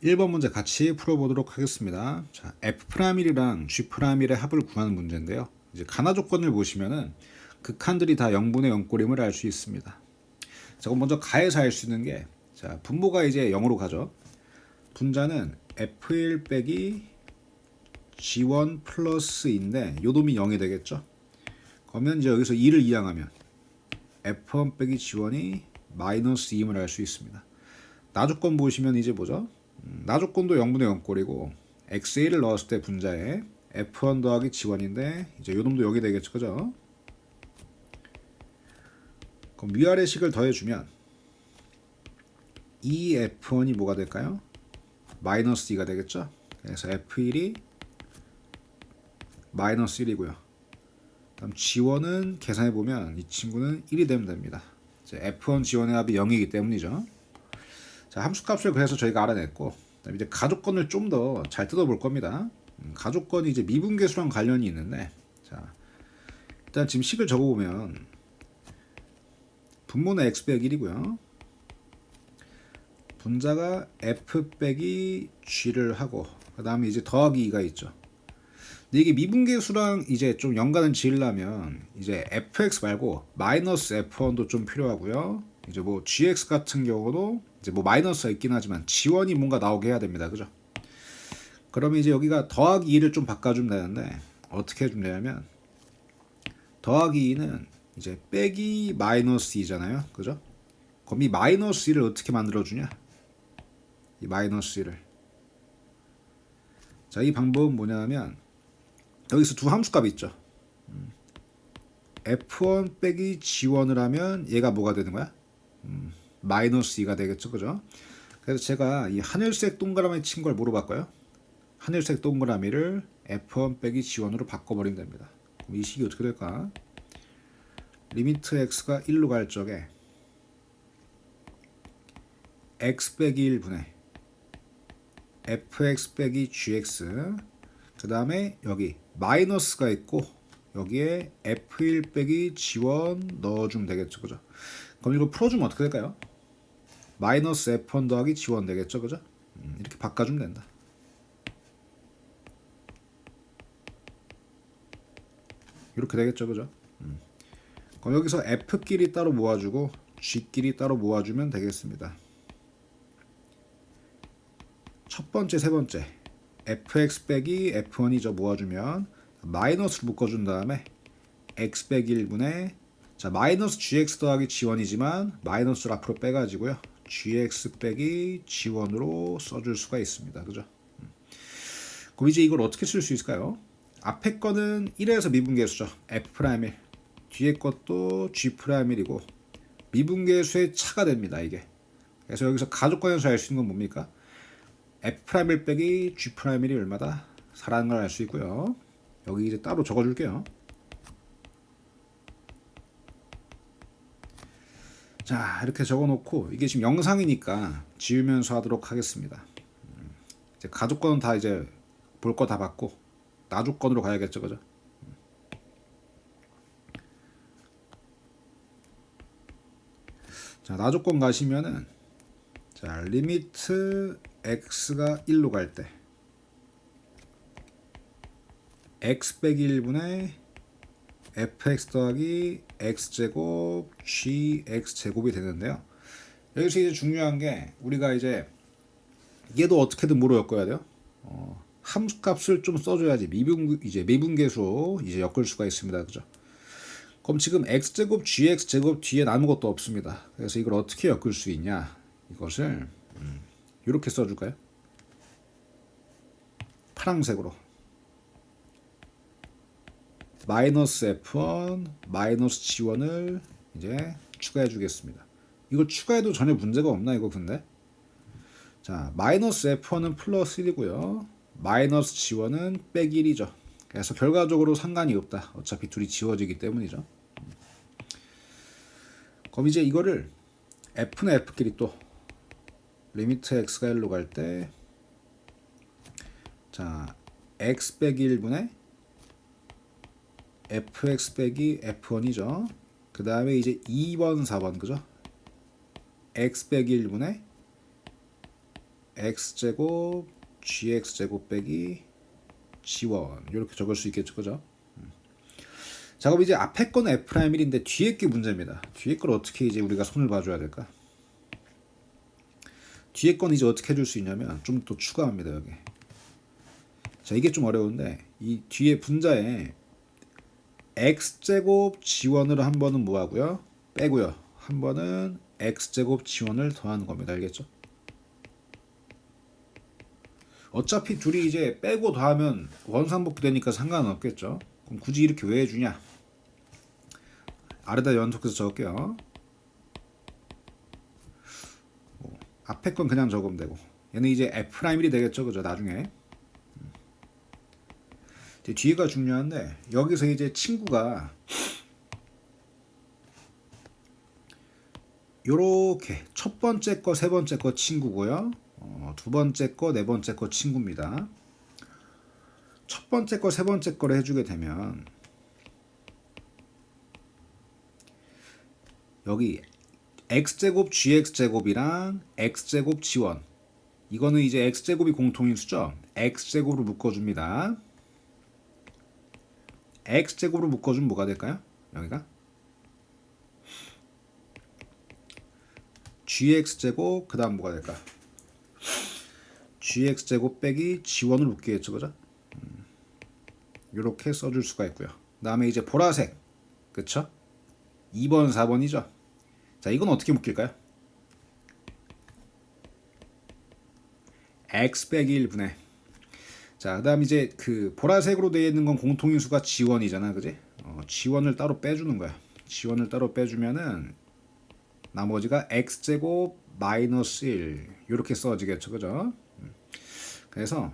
1번 문제 같이 풀어보도록 하겠습니다. 자, F'이랑 G'의 합을 구하는 문제인데요. 이제 가나 조건을 보시면은 극한들이 다 0분의 0꼴임을 알 수 있습니다. 자, 그럼 먼저 가에서 알 수 있는 게, 자, 분모가 이제 0으로 가죠. 분자는 F1 빼기 G1 플러스인데 요 놈이 0이 되겠죠. 그러면 이제 여기서 2를 이항하면 F1 빼기 G1이 마이너스 2임을 알 수 있습니다. 나 조건 보시면 이제 뭐죠? 나 조건도 0분의 0꼴이고 xa를 넣었을 때 분자에 f1 더하기 g1인데 이제 요 놈도 여기 되겠죠, 그죠? 그럼 위아래 식을 더해주면 이 f1이 뭐가 될까요? 마이너스 2가 되겠죠? 그래서 f1이 마이너스 1이고요. 그럼 g1은 계산해보면 이 친구는 1이 되면 됩니다. 이제 f1 g1의 합이 0이기 때문이죠. 자, 함수값을 그래서 저희가 알아냈고, 그다음에 이제 가족권을 좀 더 잘 뜯어볼 겁니다. 가족권이 이제 미분계수랑 관련이 있는데, 자, 일단 지금 식을 적어보면 분모는 x 빼기 1이고요. 분자가 f 빼기 g를 하고, 그 다음에 이제 더하기 2가 있죠. 근데 이게 미분계수랑 이제 좀 연관을 지으려면 이제 fx 말고 마이너스 f1도 좀 필요하고요. 이제 뭐 gx 같은 경우도 이제 뭐 마이너스가 있긴 하지만 지원이 뭔가 나오게 해야 됩니다. 그죠? 그러면 이제 여기가 더하기 2를 좀 바꿔주면 되는데 어떻게 해주면 되냐면 더하기 2는 이제 빼기 마이너스 2잖아요. 그죠? 그럼 이 마이너스 2를 어떻게 만들어주냐? 이 마이너스 2를. 자, 이 방법은 뭐냐면 여기서 두 함수값이 있죠. F1 빼기 G1을 하면 얘가 뭐가 되는 거야? 마이너스 2가 되겠죠. 그죠? 그래서 제가 이 하늘색 동그라미 친 걸 뭐로 바꿔요? 하늘색 동그라미를 F1 빼기 G1으로 바꿔버리면 됩니다. 그럼 이 식이 어떻게 될까? 리미트 x가 1로 갈 적에 x 빼기 1분의 fx 빼기 gx 그 다음에 여기 마이너스가 있고 여기에 f1 빼기 g1 넣어주면 되겠죠. 그죠? 그럼 이거 풀어주면 어떻게 될까요? 마이너스 f1 더하기 g1 되겠죠. 그죠? 이렇게 바꿔주면 된다. 이렇게 되겠죠. 그죠? 그럼 여기서 f끼리 따로 모아주고 g끼리 따로 모아주면 되겠습니다. 첫 번째, 세 번째 fx 빼기 f1이죠. 모아주면 마이너스를 묶어준 다음에 x 빼기 1분의 자 마이너스 gx 더하기 g1이지만 마이너스를 앞으로 빼가지고요. gx 빼기 g1으로 써줄 수가 있습니다. 그죠? 그럼 이제 이걸 어떻게 쓸 수 있을까요? 앞에 거는 1에서 미분계수죠. f'1 뒤에 것도 g'1이고 미분계수의 차가 됩니다. 이게 그래서 여기서 가족관에서 알 수 있는 건 뭡니까? f'1 빼기 g'1이 얼마다? 4라는 걸 알 수 있고요. 여기 이제 따로 적어줄게요. 자, 이렇게 적어놓고 이게 지금 영상이니까 지우면서 하도록 하겠습니다. 이제 가족권은 다 이제 볼 거 다 봤고 나조건으로 가야겠죠, 그죠? 자, 나조건 가시면은 자 리미트 x가 1로 갈 때 x 빼기 1분의 fx 더하기 x제곱 gx제곱이 되는데요. 여기서 이제 중요한 게 우리가 이제 얘도 어떻게든 뭐로 엮어야 돼요? 함수값을 좀 써줘야지 미분계수로 이제 엮을 수가 있습니다. 그죠? 그럼 지금 x제곱 gx제곱 뒤에 아무것도 없습니다. 그래서 이걸 어떻게 엮을 수 있냐? 이것을 이렇게 써줄까요? 파란색으로 마이너스 f1 마이너스 g1을 이제 추가해 주겠습니다. 이거 추가해도 전혀 문제가 없나 이거 근데? 자 마이너스 f1은 플러스 1이고요. 마이너스 g1은 빼기 1이죠. 그래서 결과적으로 상관이 없다. 어차피 둘이 지워지기 때문이죠. 그럼 이제 이거를 f는 f끼리 또 리미트 x가 1로 갈 때 자 x 빼기 1분의 fx 빼기 f1이죠. 그 다음에 이제 2번 4번 그죠? x 빼기 1분의 x제곱 gx제곱 빼기 g1 이렇게 적을 수 있겠죠, 그죠? 자, 그럼 이제 앞에 거는 F'인데 뒤에 게 문제입니다. 뒤에 걸 어떻게 이제 우리가 손을 봐줘야 될까? 뒤에 건 이제 어떻게 해줄 수 있냐면 좀 더 추가합니다, 여기. 자, 이게 좀 어려운데 이 뒤에 분자에 x제곱 g1을 한 번은 뭐 하고요? 빼고요. 한 번은 x제곱 g1을 더하는 겁니다. 알겠죠? 어차피 둘이 이제 빼고 더하면 원상복귀 되니까 상관은 없겠죠. 그럼 굳이 이렇게 왜 해주냐? 아래다 연속해서 적을게요. 앞에 건 그냥 적으면 되고 얘는 이제 F'이 되겠죠, 그죠? 나중에 이제 뒤가 중요한데 여기서 이제 친구가 요렇게 첫 번째 거, 세 번째 거 친구고요. 두 번째 거, 네 번째 거 친구입니다. 첫 번째 거, 세 번째 거를 해주게 되면 여기 x제곱 gx제곱이랑 x제곱 g1 이거는 이제 x제곱이 공통인 수죠. x제곱으로 묶어줍니다. x제곱으로 묶어주면 뭐가 될까요? 여기가 gx제곱 그 다음 뭐가 될까? gx제곱 빼기 g1을 묶겠죠, 그죠? 이렇게 써줄 수가 있고요. 그 다음에 이제 보라색 그쵸? 2번 4번이죠. 자, 이건 어떻게 묶일까요? x 빼기 1분의 자, 그 다음 이제 그 보라색으로 되어 있는 건 공통인수가 g1이잖아, 그지? g1을 따로 빼주는 거야. g1을 따로 빼주면은 나머지가 x제곱 마이너스 1 이렇게 써지겠죠, 그죠? 그래서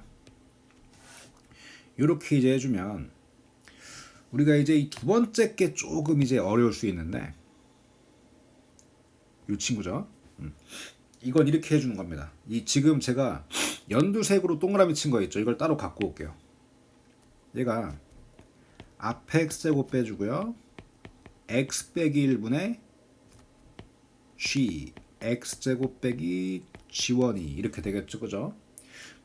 이렇게 이제 해주면 우리가 이제 이 두 번째 게 조금 이제 어려울 수 있는데 이 친구죠. 이건 이렇게 해주는 겁니다. 이 지금 제가 연두색으로 동그라미 친 거 있죠. 이걸 따로 갖고 올게요. 얘가 앞에 x제곱 빼주고요. x 빼기 1분의 g x제곱 빼기 g1이 이렇게 되겠죠, 그죠?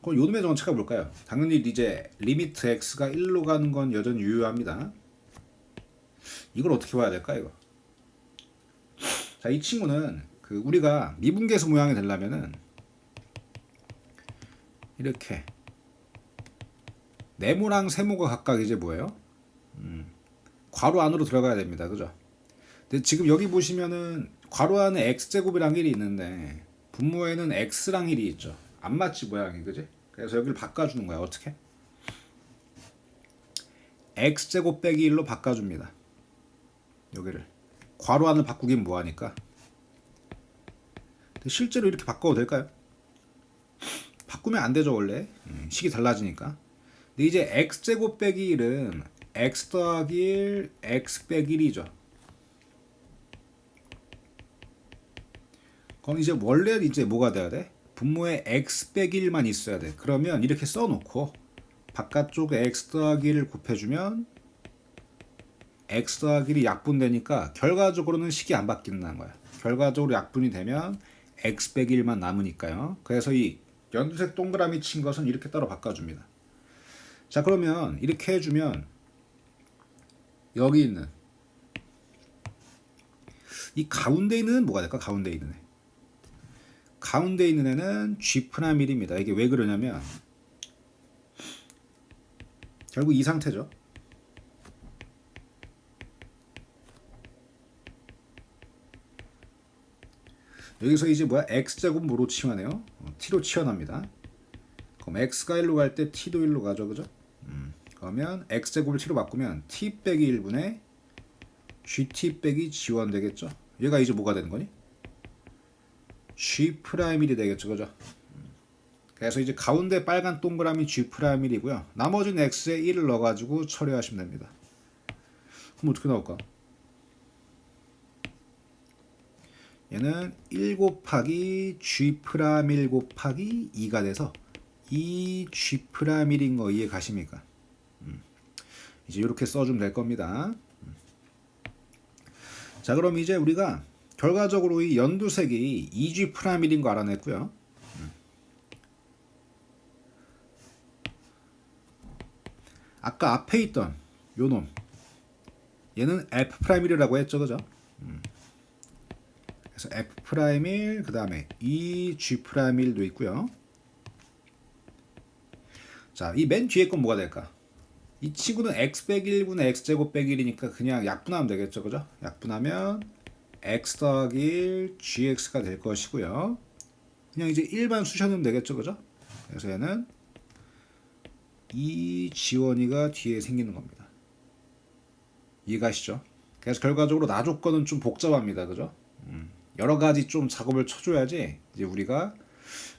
그럼 요놈의 정체가 뭘까요? 당연히 이제 리미트 x가 1로 가는 건 여전히 유효합니다. 이걸 어떻게 봐야 될까, 이거? 자, 이 친구는 그 우리가 미분계수 모양이 되려면은 이렇게 네모랑 세모가 각각 이제 뭐예요? 괄호 안으로 들어가야 됩니다, 그죠? 근데 지금 여기 보시면은 괄호 안에 x제곱이랑 1이 있는데 분모에는 x랑 1이 있죠. 안 맞지 모양이, 그지? 그래서 여기를 바꿔주는 거야. 어떻게? x제곱 빼기 1로 바꿔줍니다. 여기를 괄호 안을 바꾸긴 뭐하니까. 근데 실제로 이렇게 바꿔도 될까요? 바꾸면 안 되죠, 원래. 식이 달라지니까. 근데 이제 x제곱 빼기 1은 x 더하기 1 x 빼기 1이죠. 그럼 이제 원래 이제 뭐가 돼야 돼? 분모에 x 빼기 1만 있어야 돼. 그러면 이렇게 써놓고 바깥쪽에 x 더하기 1을 곱해주면 x 더하기 1이 약분되니까 결과적으로는 식이 안 바뀐다는 거야. 결과적으로 약분이 되면 x 빼기 1만 남으니까요. 그래서 이 연두색 동그라미 친 것은 이렇게 따로 바꿔줍니다. 자, 그러면 이렇게 해주면 여기 있는 이 가운데 있는 애는 뭐가 될까? 가운데 있는 애. 가운데 있는 애는 G'1입니다. 이게 왜 그러냐면 결국 이 상태죠. 여기서 이제 뭐야? x제곱 뭐로 치환해요? t로 치환합니다. 그럼 x가 1로 갈 때 t도 1로 가죠, 그죠? 그러면 x제곱을 t로 바꾸면 t 빼기 1분의 gt 빼기 g1 되겠죠? 얘가 이제 뭐가 되는 거니? G'1이 되겠죠, 그죠? 그래서 이제 가운데 빨간 동그라미 G'1이고요. 나머지는 X에 1을 넣어가지고 처리하시면 됩니다. 그럼 어떻게 나올까? 얘는 1 곱하기 G'1 곱하기 2가 돼서 2G'1인 거 이해 가십니까? 이제 이렇게 써주면 될 겁니다. 자, 그럼 이제 우리가 결과적으로 이 연두색이 2G'1인 거 알아냈고요. 아까 앞에 있던 요놈 얘는 F'1이라고 했죠, 그죠? 그래서 F'1 그 다음에 이 G'1도 있고요. 자, 이 맨 뒤에 건 뭐가 될까? 이 친구는 x 100분의 x제곱 100이니까 그냥 약분하면 되겠죠, 그죠? 약분하면 x 더하기 1 gx가 될 것이고요. 그냥 이제 일반 수셔넣으면 되겠죠, 그죠? 그래서 얘는 이 지원이가 뒤에 생기는 겁니다. 이해가시죠? 그래서 결과적으로 나 조건은 좀 복잡합니다, 그죠? 여러 가지 좀 작업을 쳐줘야지 이제 우리가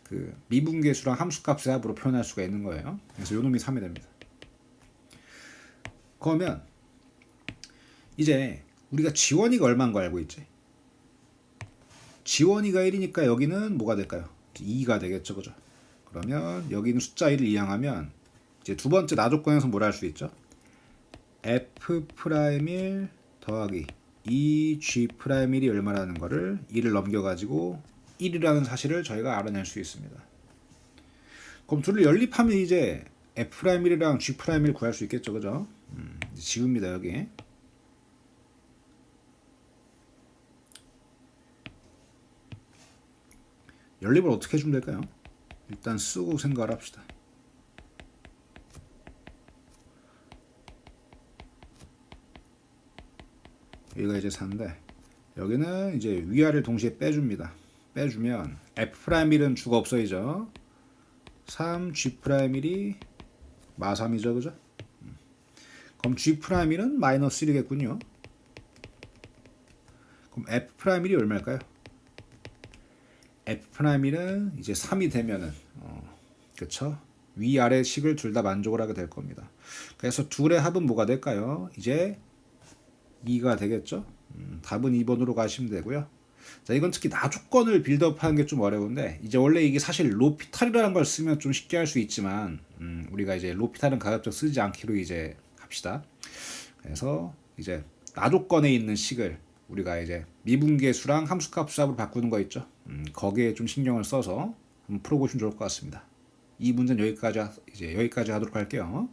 그 미분계수랑 함수값의 합으로 표현할 수가 있는 거예요. 그래서 요 놈이 3이 됩니다. 그러면 이제 우리가 지원이가 얼마인 거 알고 있지? 지원이가 1이니까 여기는 뭐가 될까요? 2가 되겠죠, 그죠? 그러면 여기는 숫자 1을 이항하면 이제 두 번째 나 조건에서 뭐라 할 수 있죠? F'1 더하기 2G'1이 얼마라는 거를 2를 넘겨가지고 1이라는 사실을 저희가 알아낼 수 있습니다. 그럼 둘을 연립하면 이제 F'1이랑 G'1을 구할 수 있겠죠, 그죠? 지웁니다, 여기. 연립을 어떻게 해주면 될까요? 일단 쓰고 생각을 합시다. 여기가 이제 4인데 여기는 이제 위아래를 동시에 빼줍니다. 빼주면 F'1은 주가 없어지죠. 3G'1이 마3이죠, 그죠? 그럼 G'1은 마이너스 1이겠군요. 그럼 F'1이 얼마일까요? F'1은 이제 3이 되면은 그쵸? 위아래 식을 둘 다 만족을 하게 될 겁니다. 그래서 둘의 합은 뭐가 될까요? 이제 2가 되겠죠? 답은 2번으로 가시면 되고요. 자, 이건 특히 나 조건을 빌드업하는 게 좀 어려운데 이제 원래 이게 사실 로피탈이라는 걸 쓰면 좀 쉽게 할 수 있지만 우리가 이제 로피탈은 가급적 쓰지 않기로 이제 합시다. 그래서 이제 나 조건에 있는 식을 우리가 이제 미분계수랑 함수값 수합으로 바꾸는 거 있죠. 거기에 좀 신경을 써서 한번 풀어보시면 좋을 것 같습니다. 이 문제는 여기까지 하도록 할게요.